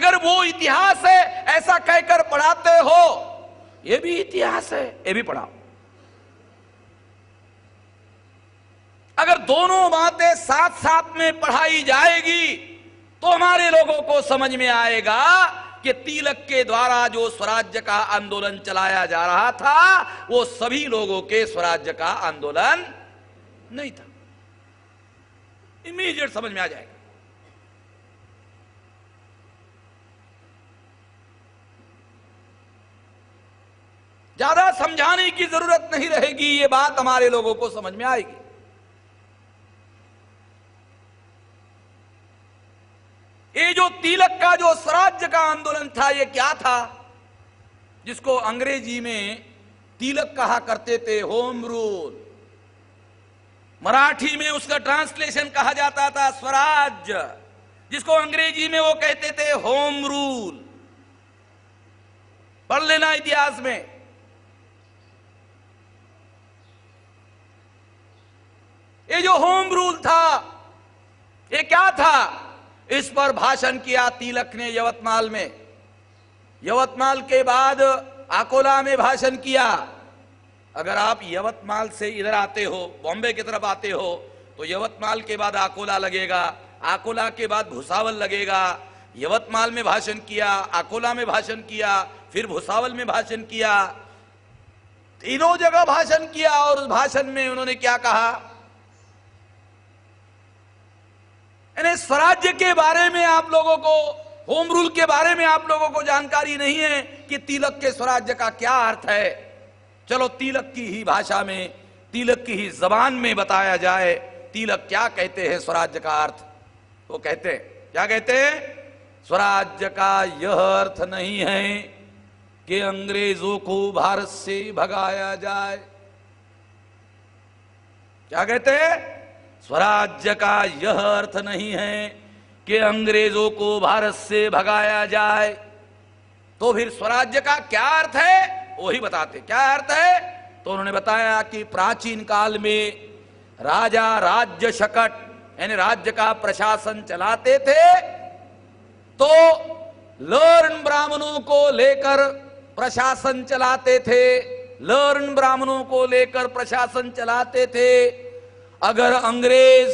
अगर वो इतिहास है ऐसा कहकर पढ़ाते हो, ये भी इतिहास है, ये भी पढ़ाओ। अगर दोनों बातें साथ साथ में पढ़ाई जाएगी तो हमारे लोगों को समझ में आएगा कि तिलक के द्वारा जो स्वराज्य का आंदोलन चलाया जा रहा था वो सभी लोगों के स्वराज्य का आंदोलन नहीं था। इमीडिएट समझ में आ जाएगा। ज्यादा समझाने की जरूरत नहीं रहेगी, ये बात हमारे लोगों को समझ में आएगी। ये जो तिलक का जो स्वराज्य का आंदोलन था, ये क्या था? जिसको अंग्रेजी में तिलक कहा करते थे, होम रूल। मराठी में उसका ट्रांसलेशन कहा जाता था स्वराज्य, जिसको अंग्रेजी में वो कहते थे होम रूल। पढ़ लेना इतिहास में। ये जो होम रूल था, ये क्या था? इस पर भाषण किया तिलक ने यवतमाल में। यवतमाल के बाद अकोला में भाषण किया। अगर आप यवतमाल से इधर आते हो, बॉम्बे की तरफ आते हो, तो यवतमाल के बाद अकोला लगेगा, अकोला के बाद भुसावल लगेगा। यवतमाल में भाषण किया, अकोला में भाषण किया, फिर भुसावल में भाषण किया। तीनों जगह भाषण किया और उस भाषण में उन्होंने क्या कहा? यानी स्वराज्य के बारे में आप लोगों को, होम रूल के बारे में आप लोगों को जानकारी नहीं है कि तिलक के स्वराज्य का क्या अर्थ है। चलो तिलक की ही भाषा में, तिलक की ही जबान में बताया जाए, तिलक क्या कहते हैं स्वराज्य का अर्थ। वो कहते हैं, क्या कहते हैं? स्वराज्य का यह अर्थ नहीं है कि अंग्रेजों को भारत से भगाया जाए। क्या कहते हैं? स्वराज्य का यह अर्थ नहीं है कि अंग्रेजों को भारत से भगाया जाए। तो फिर स्वराज्य का क्या अर्थ है? वही बताते। क्या अर्थ है? तो उन्होंने बताया कि प्राचीन काल में राजा राज्य शकट, यानी राज्य का प्रशासन चलाते थे, तो लर्न ब्राह्मणों को लेकर प्रशासन चलाते थे। लर्न ब्राह्मणों को लेकर प्रशासन चलाते थे। अगर अंग्रेज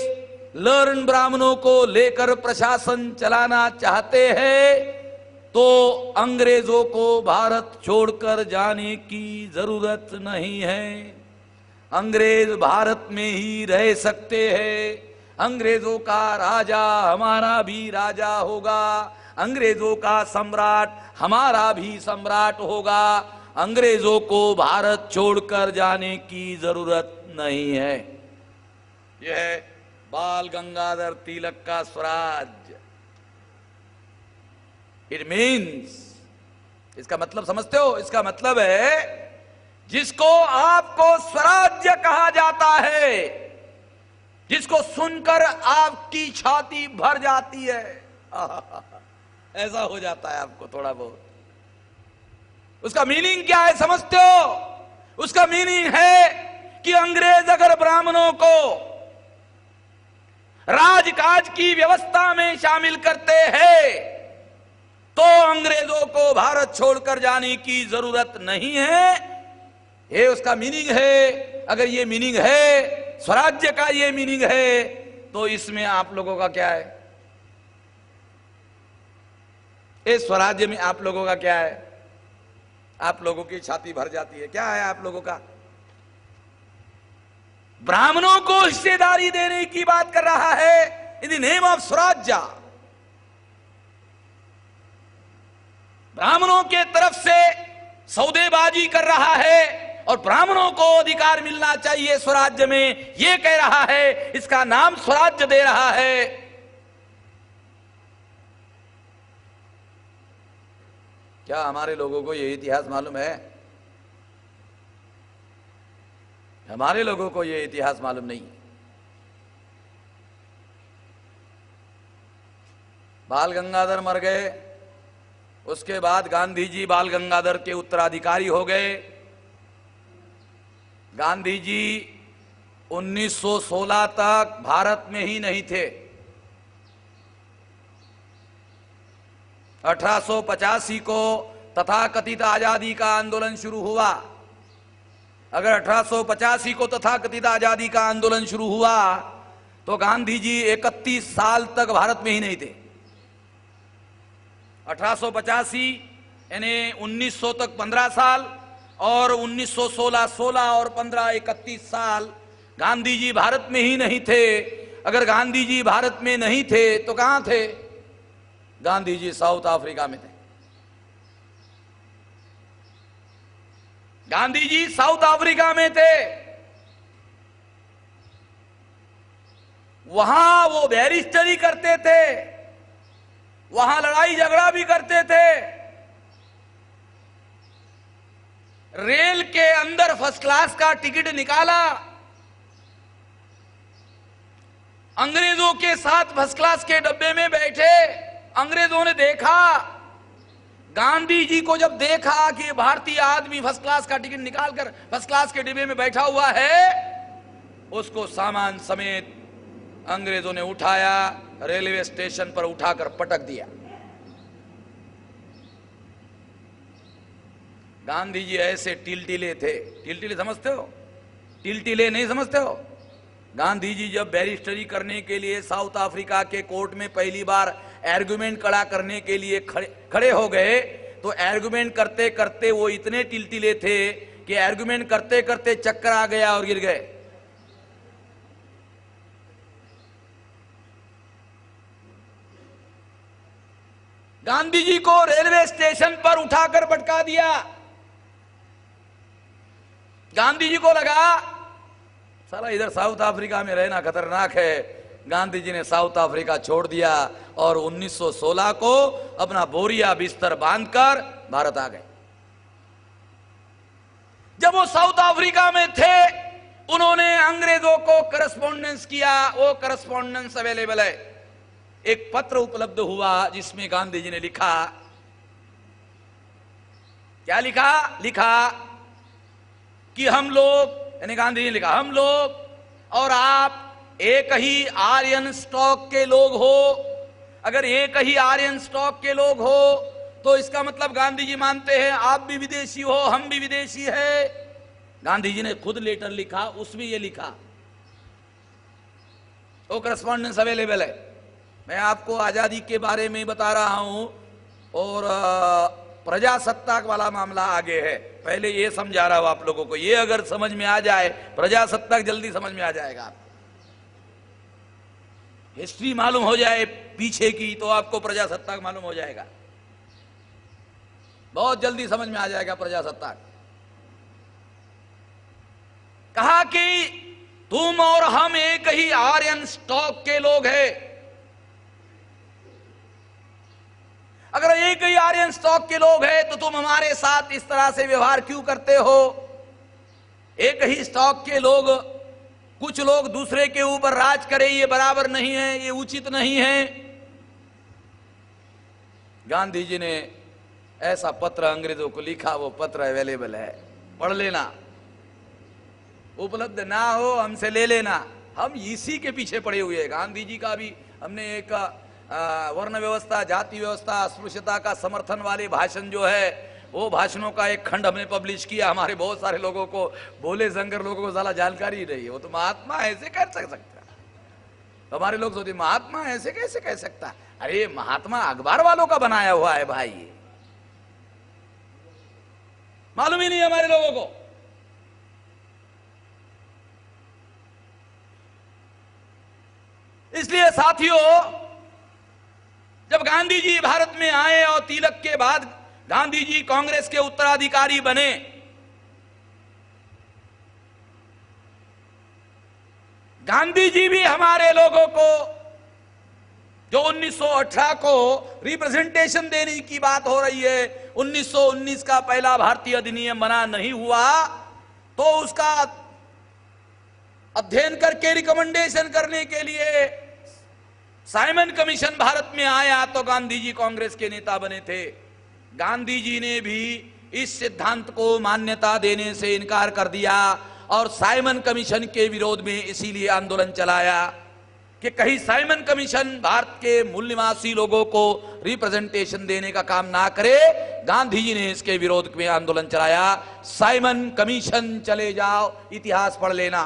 लर्न ब्राह्मणों को लेकर प्रशासन चलाना चाहते हैं तो अंग्रेजों को भारत छोड़कर जाने की जरूरत नहीं है। अंग्रेज भारत में ही रह सकते हैं। अंग्रेजों का राजा हमारा भी राजा होगा, अंग्रेजों का सम्राट हमारा भी सम्राट होगा। अंग्रेजों को भारत छोड़कर जाने की जरूरत नहीं है। यह है बाल गंगाधर तिलक का स्वराज्य। इट मीन्स, इसका मतलब समझते हो? इसका मतलब है जिसको आपको स्वराज्य कहा जाता है, जिसको सुनकर आपकी छाती भर जाती है, ऐसा हो जाता है आपको थोड़ा बहुत। उसका मीनिंग क्या है समझते हो? उसका मीनिंग है कि अंग्रेज अगर ब्राह्मणों को राजकाज की व्यवस्था में शामिल करते हैं तो अंग्रेजों को भारत छोड़कर जाने की जरूरत नहीं है। ये उसका मीनिंग है। अगर ये मीनिंग है, स्वराज्य का ये मीनिंग है, तो इसमें आप लोगों का क्या है? इस स्वराज्य में आप लोगों का क्या है? आप लोगों की छाती भर जाती है। क्या है आप लोगों का? ब्राह्मणों को हिस्सेदारी देने की बात कर रहा है इन द नेम ऑफ स्वराज्य। ब्राह्मणों के तरफ से सौदेबाजी कर रहा है और ब्राह्मणों को अधिकार मिलना चाहिए स्वराज्य में, यह कह रहा है। इसका नाम स्वराज्य दे रहा है। क्या हमारे लोगों को यह इतिहास मालूम है? हमारे लोगों को यह इतिहास मालूम नहीं। बाल गंगाधर मर गए, उसके बाद गांधी जी बाल गंगाधर के उत्तराधिकारी हो गए। गांधी जी 1916 तक भारत में ही नहीं थे। 1885 को तथाकथित आजादी का आंदोलन शुरू हुआ। अगर 1885 को तथाकथित आजादी का आंदोलन शुरू हुआ तो गांधी जी 31 साल तक भारत में ही नहीं थे। 1885 यानी 1900 तक 15 साल और 1916 16 और 15 31 साल गांधी जी भारत में ही नहीं थे। अगर गांधी जी भारत में नहीं थे तो कहां थे? गांधी जी साउथ अफ्रीका में थे। गांधी जी साउथ अफ्रीका में थे। वहां वो बैरिस्टरी करते थे, वहां लड़ाई झगड़ा भी करते थे। रेल के अंदर फर्स्ट क्लास का टिकट निकाला, अंग्रेजों के साथ फर्स्ट क्लास के डब्बे में बैठे। अंग्रेजों ने देखा, गांधी जी को जब देखा कि भारतीय आदमी फर्स्ट क्लास का टिकट निकालकर फर्स्ट क्लास के डिब्बे में बैठा हुआ है, उसको सामान समेत अंग्रेजों ने उठाया, रेलवे स्टेशन पर उठाकर पटक दिया। गांधी जी ऐसे टिलटिले थे। टिलटिले समझते हो? टिलटिले नहीं समझते हो? गांधी जी जब बैरिस्टरी करने के लिए साउथ अफ्रीका के कोर्ट में पहली बार आर्गुमेंट खड़ा करने के लिए खड़े हो गए तो आर्गुमेंट करते करते वो इतने टिलटिले थे कि आर्गुमेंट करते करते चक्कर आ गया और गिर गए। गांधी जी को रेलवे स्टेशन पर उठाकर पटका दिया। गांधी जी को लगा साला इधर साउथ अफ्रीका में रहना खतरनाक है। गांधी जी ने साउथ अफ्रीका छोड़ दिया और 1916 को अपना बोरिया बिस्तर बांधकर भारत आ गए। जब वो साउथ अफ्रीका में थे उन्होंने अंग्रेजों को करस्पॉन्डेंस किया। वो करस्पॉन्डेंस अवेलेबल है। एक पत्र उपलब्ध हुआ जिसमें गांधी जी ने लिखा, क्या लिखा? लिखा कि हम लोग, यानी गांधी जी ने लिखा, हम लोग और आप एक ही आर्यन स्टॉक के लोग हो। अगर एक ही आर्यन स्टॉक के लोग हो तो इसका मतलब गांधी जी मानते हैं आप भी विदेशी हो, हम भी विदेशी है। गांधी जी ने खुद लेटर लिखा, उसमें ये लिखा। वो करस्पॉन्डेंस अवेलेबल है। मैं आपको आजादी के बारे में बता रहा हूं और प्रजासत्ताक वाला मामला आगे है। पहले ये समझा रहा हूं आप लोगों को। ये अगर समझ में आ जाए, प्रजासत्ताक जल्दी समझ में आ जाएगा। हिस्ट्री मालूम हो जाए पीछे की तो आपको प्रजासत्ताक मालूम हो जाएगा। बहुत जल्दी समझ में आ जाएगा प्रजासत्ताक। कहा कि तुम और हम एक ही आर्यन स्टॉक के लोग हैं। अगर एक ही आर्यन स्टॉक के लोग हैं तो तुम हमारे साथ इस तरह से व्यवहार क्यों करते हो? एक ही स्टॉक के लोग, कुछ लोग दूसरे के ऊपर राज करें, ये बराबर नहीं है, ये उचित नहीं है। गांधी जी ने ऐसा पत्र अंग्रेजों को लिखा। वो पत्र अवेलेबल है, पढ़ लेना। उपलब्ध ना हो हमसे ले लेना, हम इसी के पीछे पड़े हुए हैं। गांधी जी का भी हमने एक वर्ण व्यवस्था, जाति व्यवस्था, अस्पृश्यता का समर्थन वाले भाषण जो है, वो भाषणों का एक खंड हमने पब्लिश किया। हमारे बहुत सारे लोगों को, भोले शंकर लोगों को ज्यादा जानकारी नहीं है। वो तो महात्मा ऐसे कर सकता, तो हमारे लोग सोचते महात्मा ऐसे कैसे कह सकता? अरे महात्मा अखबार वालों का बनाया हुआ है भाई, ये मालूम ही नहीं हमारे लोगों को। इसलिए साथियों, जब गांधी जी भारत में आए और तिलक के बाद गांधी जी कांग्रेस के उत्तराधिकारी बने, गांधी जी भी हमारे लोगों को, जो 1918 को रिप्रेजेंटेशन देने की बात हो रही है, 1919 का पहला भारतीय अधिनियम बना नहीं हुआ तो उसका अध्ययन करके रिकमेंडेशन करने के लिए साइमन कमीशन भारत में आया तो गांधी जी कांग्रेस के नेता बने थे। गांधी जी ने भी इस सिद्धांत को मान्यता देने से इनकार कर दिया और साइमन कमीशन के विरोध में इसीलिए आंदोलन चलाया। कि कहीं साइमन कमीशन भारत के मूल निवासी लोगों को रिप्रेजेंटेशन देने का काम ना करे, गांधी जी ने इसके विरोध में आंदोलन चलाया। साइमन कमीशन चले जाओ, इतिहास पढ़ लेना।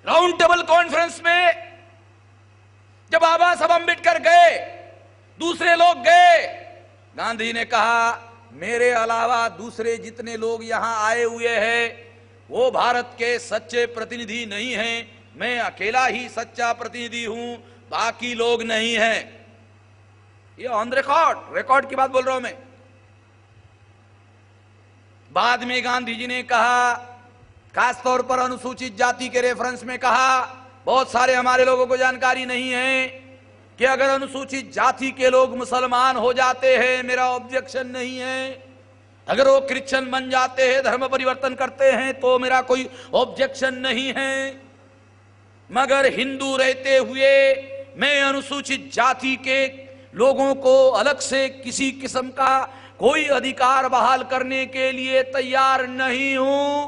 राउंड टेबल कॉन्फ्रेंस में जब बाबा साहब अम्बेडकर गए, दूसरे लोग गए, गांधी ने कहा मेरे अलावा दूसरे जितने लोग यहां आए हुए हैं वो भारत के सच्चे प्रतिनिधि नहीं हैं, मैं अकेला ही सच्चा प्रतिनिधि हूं, बाकी लोग नहीं हैं। ये ऑन रिकॉर्ड की बात बोल रहा हूं मैं। बाद में गांधी जी ने कहा, खासतौर पर अनुसूचित जाति के रेफरेंस में कहा, बहुत सारे हमारे लोगों को जानकारी नहीं है कि अगर अनुसूचित जाति के लोग मुसलमान हो जाते हैं मेरा ऑब्जेक्शन नहीं है, अगर वो क्रिश्चियन बन जाते हैं, धर्म परिवर्तन करते हैं तो मेरा कोई ऑब्जेक्शन नहीं है, मगर हिंदू रहते हुए मैं अनुसूचित जाति के लोगों को अलग से किसी किस्म का कोई अधिकार बहाल करने के लिए तैयार नहीं हूं।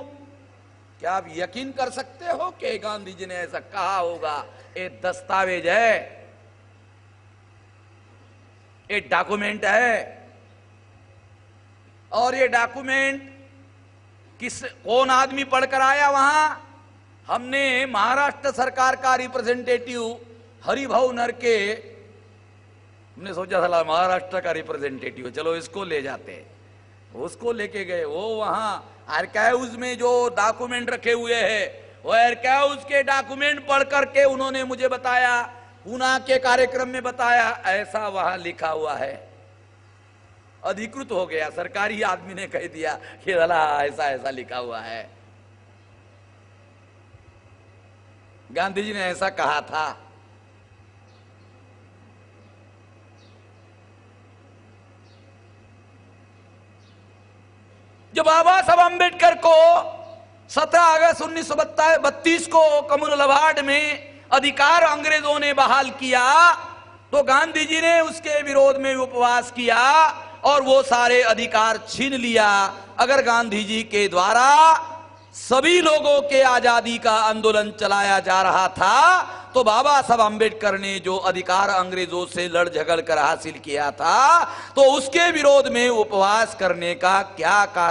क्या आप यकीन कर सकते हो कि गांधी जी ने ऐसा कहा होगा? एक दस्तावेज है, एक डॉक्यूमेंट है, और ये डॉक्यूमेंट कौन आदमी पढ़कर आया वहां? हमने महाराष्ट्र सरकार का रिप्रेजेंटेटिव हरिभाऊ नरके, हमने सोचा था महाराष्ट्र का रिप्रेजेंटेटिव, चलो इसको ले जाते हैं, उसको लेके गए। वो वहां आर्काइव्स में जो डॉक्यूमेंट रखे हुए हैं, वो आर्काइव्स के डॉक्यूमेंट पढ़ करके उन्होंने मुझे बताया, पूना के कार्यक्रम में बताया, ऐसा वहां लिखा हुआ है। अधिकृत हो गया, सरकारी आदमी ने कह दिया कि ऐसा ऐसा लिखा हुआ है। गांधी जी ने ऐसा कहा था। जब बाबा साहब अम्बेडकर को 17 अगस्त 1932 को कम्युनल अवार्ड में अधिकार अंग्रेजों ने बहाल किया तो गांधी जी ने उसके विरोध में उपवास किया और वो सारे अधिकार छीन लिया। अगर गांधी जी के द्वारा सभी लोगों के आजादी का आंदोलन चलाया जा रहा था तो बाबा साहब अम्बेडकर ने जो अधिकार अंग्रेजों से लड़ झगड़ कर हासिल किया था तो उसके विरोध में उपवास करने का क्या कारण